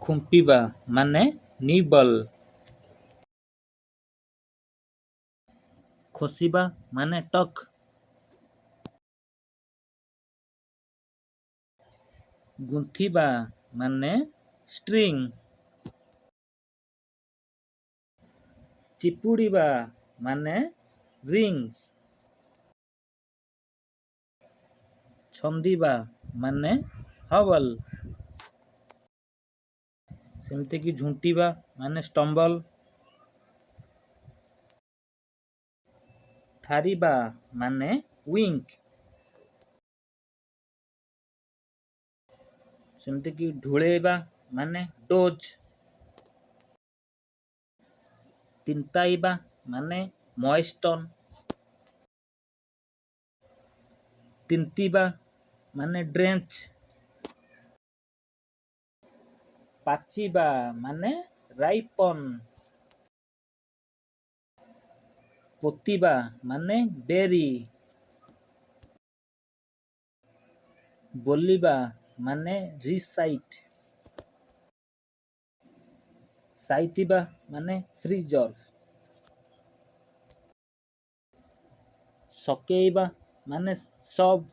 ଖୁମ୍ପିବା ମାନେ ନିବଲ୍। ଖୋସିବା ମାନେ ଟକ୍। ଗୁନ୍ଥିବା ମାନେ ଷ୍ଟ୍ରିଂ। ଚିପୁଡ଼ିବା ମାନେ ରିଙ୍ଗ। ଛନ୍ଦିବା ମାନେ ହବଲ୍। ସେମିତିକି ଝୁଣ୍ଟିବା ମାନେ ଷ୍ଟମ୍ବଲ୍। ଠାରିବା ମାନେ ୱିଙ୍କ୍। ସେମିତିକି ଢୁଳେଇବା ମାନେ ଡୋଜ୍। ତିନ୍ତାଇବା ମାନେ ମଏଷ୍ଟନ୍। ତିନ୍ତିବା ମାନେ ଡ୍ରେଞ୍ଚ୍। ପାଚିବା ମାନେ ରାଇପନ୍। ପୋତିବା ମାନେ ବେରି। ବୋଲିବା ମାନେ ରିସାଇଟ୍। ସାଇତିବା ମାନେ ପ୍ରିଜର୍ଭ। ସକେଇବା ମାନେ ସବ୍।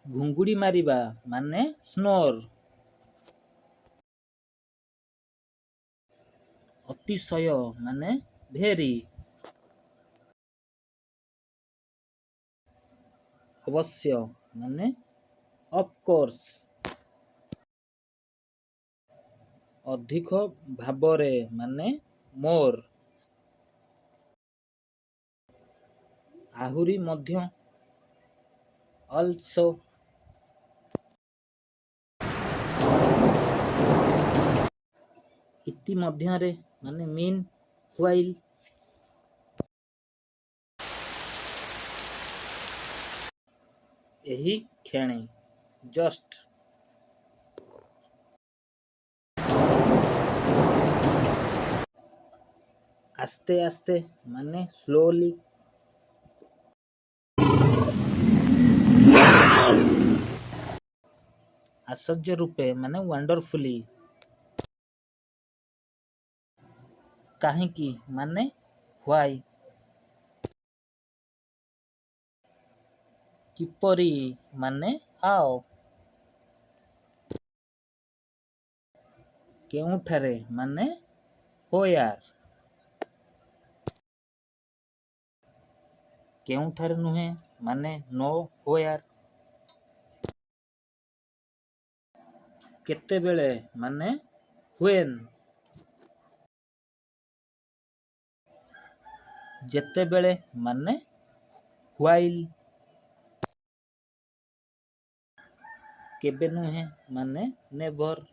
ଘୁଙ୍ଗୁଡ଼ି ମାରିବା ମାନେ ସ୍ନୋର୍। ଅତିଶୟ ମାନେ ଭେରି। ଅବଶ୍ୟ ମାନେ ଅଫ୍କୋର୍ସ। ଅଧିକ ଭାବରେ ମାନେ ମୋର୍। ଆହୁରି ମଧ୍ୟ ଅଲ୍ସୋ। ଇତିମଧ୍ୟରେ ମାନେ ମିନ୍ ହ୍ୱାଇଲ୍। ଏହି କ୍ଷଣି ଜଷ୍ଟ। ଆସ୍ତେ ଆସ୍ତେ ମାନେ ସ୍ଲୋଲି। ଆଶ୍ଚର୍ଯ୍ୟ ରୂପେ ମାନେ ୱାଣ୍ଡରଫୁଲି। କାହିଁକି ମାନେ ହ୍ୱାଇ। କିପରି ମାନେ ହାଓ। କେଉଁଠାରେ ମାନେ ହୋୟାର। କେଉଁଠାରେ ନୁହେଁ ମାନେ ନୋ ହୋୟାର। କେତେବେଳେ ମାନେ ହ୍ୱେନ୍। ଯେତେବେଳେ ମାନେ ହ୍ୱାଇଲ୍। କେବେ ନୁହେଁ ମାନେ ନେଭର୍।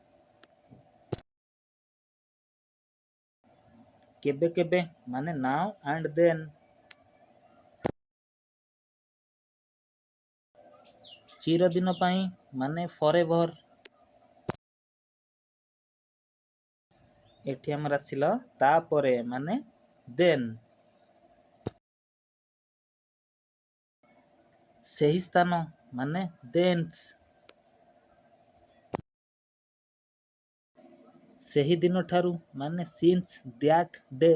କେବେ କେବେ ମାନେ ନାଓ ଆଣ୍ଡ ଦେନ୍। ଚିରଦିନ ପାଇଁ ମାନେ ଫରେଭର୍। ଏଠି ଆମର ଆସିଲା ତାପରେ ମାନେ ଦେନ୍। ସେହି ସ୍ଥାନ ମାନେ ଦେନ୍ସ। ସେହି ଦିନଠାରୁ ମାନେ ସିନ୍ସ ଦ୍ୟାଟ୍ ଡେ।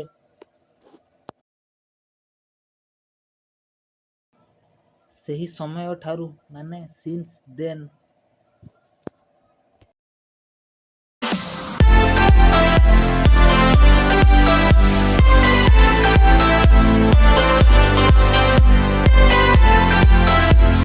ସେହି ସମୟ ଠାରୁ ମାନେ ସିନ୍ସ ଦେନ୍।